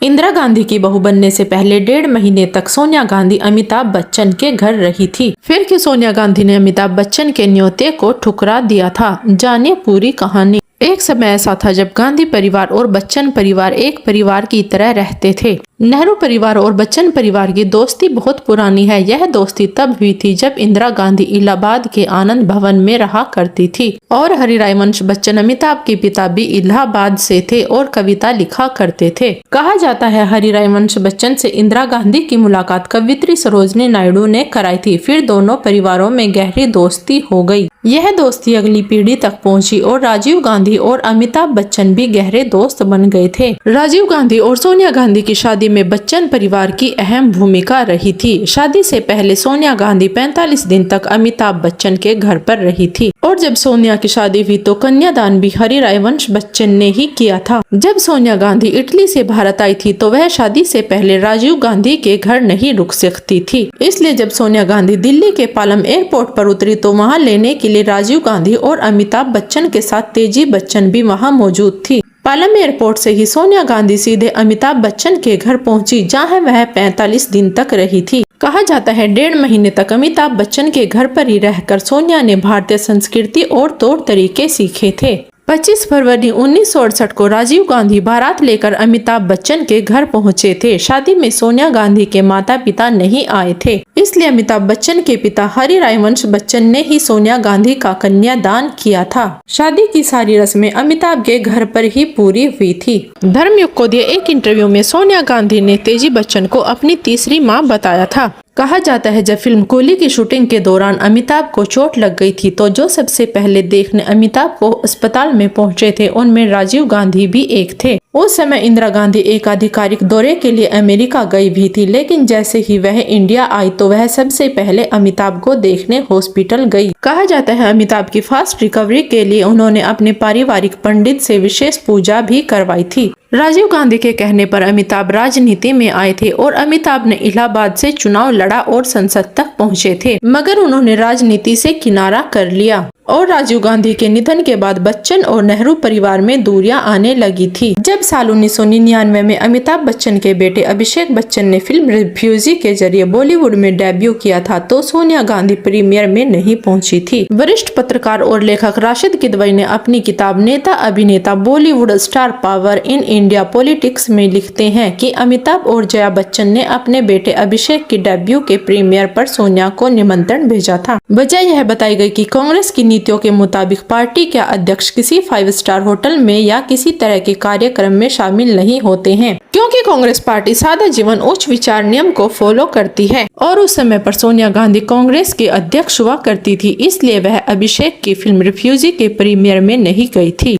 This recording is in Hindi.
इंदिरा गांधी की बहू बनने से पहले 1.5 महीने तक सोनिया गांधी अमिताभ बच्चन के घर रही थी। फिर कि सोनिया गांधी ने अमिताभ बच्चन के न्योते को ठुकरा दिया था। जानिए पूरी कहानी। एक समय ऐसा था जब गांधी परिवार और बच्चन परिवार एक परिवार की तरह रहते थे। नेहरू परिवार और बच्चन परिवार की दोस्ती बहुत पुरानी है। यह दोस्ती तब हुई थी जब इंदिरा गांधी इलाहाबाद के आनंद भवन में रहा करती थी और हरिरायवंश बच्चन अमिताभ के पिता भी इलाहाबाद से थे और कविता लिखा करते थे। कहा जाता है हरिरायवंश बच्चन से इंदिरा गांधी की मुलाकात कवियत्री सरोजिनी नायडू ने कराई थी। फिर दोनों परिवारों में गहरी दोस्ती हो गई। यह दोस्ती अगली पीढ़ी तक पहुंची और राजीव गांधी और अमिताभ बच्चन भी गहरे दोस्त बन गए थे। राजीव गांधी और सोनिया गांधी की शादी में बच्चन परिवार की अहम भूमिका रही थी। शादी से पहले सोनिया गांधी 45 दिन तक अमिताभ बच्चन के घर पर रही थी और जब सोनिया की शादी हुई तो कन्यादान भी हरिरायवंश बच्चन ने ही किया था। जब सोनिया गांधी इटली से भारत आई थी तो वह शादी से पहले राजीव गांधी के घर नहीं रुक सकती थी। इसलिए जब सोनिया गांधी दिल्ली के पालम एयरपोर्ट पर उतरी तो वहाँ लेने के लिए राजीव गांधी और अमिताभ बच्चन के साथ तेजी बच्चन भी वहाँ मौजूद थी। पालम एयरपोर्ट से ही सोनिया गांधी सीधे अमिताभ बच्चन के घर पहुंची, जहां वह 45 दिन तक रही थी। कहा जाता है 1.5 महीने तक अमिताभ बच्चन के घर पर ही रहकर सोनिया ने भारतीय संस्कृति और तौर तरीके सीखे थे। 25 फरवरी 1968 को राजीव गांधी बारात लेकर अमिताभ बच्चन के घर पहुंचे थे। शादी में सोनिया गांधी के माता पिता नहीं आए थे, इसलिए अमिताभ बच्चन के पिता हरिरायवंश बच्चन ने ही सोनिया गांधी का कन्यादान किया था। शादी की सारी रस्में अमिताभ के घर पर ही पूरी हुई थी। धर्मयुग को दिए एक इंटरव्यू में सोनिया गांधी ने तेजी बच्चन को अपनी तीसरी माँ बताया था। कहा जाता है जब फिल्म कूली की शूटिंग के दौरान अमिताभ को चोट लग गई थी तो जो सबसे पहले देखने अमिताभ को अस्पताल में पहुंचे थे उनमें राजीव गांधी भी एक थे। उस समय इंदिरा गांधी एक आधिकारिक दौरे के लिए अमेरिका गई भी थी, लेकिन जैसे ही वह इंडिया आई तो वह सबसे पहले अमिताभ को देखने हॉस्पिटल गई। कहा जाता है अमिताभ की फास्ट रिकवरी के लिए उन्होंने अपने पारिवारिक पंडित से विशेष पूजा भी करवाई थी। राजीव गांधी के कहने पर अमिताभ राजनीति में आए थे और अमिताभ ने इलाहाबाद से चुनाव लड़ा और संसद तक पहुंचे थे, मगर उन्होंने राजनीति से किनारा कर लिया और राजीव गांधी के निधन के बाद बच्चन और नेहरू परिवार में दूरियां आने लगी थी। जब साल 1999 में अमिताभ बच्चन के बेटे अभिषेक बच्चन ने फिल्म रिफ्यूजी के जरिए बॉलीवुड में डेब्यू किया था तो सोनिया गांधी प्रीमियर में नहीं पहुंची थी। वरिष्ठ पत्रकार और लेखक राशिद किदवई ने अपनी किताब नेता अभिनेता Bollywood star power in India politics में लिखते हैं कि अमिताभ और जया बच्चन ने अपने बेटे अभिषेक की डेब्यू के प्रीमियर पर सोनिया को निमंत्रण भेजा था। वजह यह बताई गई कि कांग्रेस की नीतियों के मुताबिक पार्टी के अध्यक्ष किसी 5 स्टार होटल में या किसी तरह के कार्यक्रम में शामिल नहीं होते हैं, क्योंकि कांग्रेस पार्टी सादा जीवन उच्च विचार नियम को फॉलो करती है और उस समय पर सोनिया गांधी कांग्रेस के अध्यक्ष हुआ करती थी, इसलिए वह अभिषेक की फिल्म रिफ्यूजी के प्रीमियर में नहीं गई थी।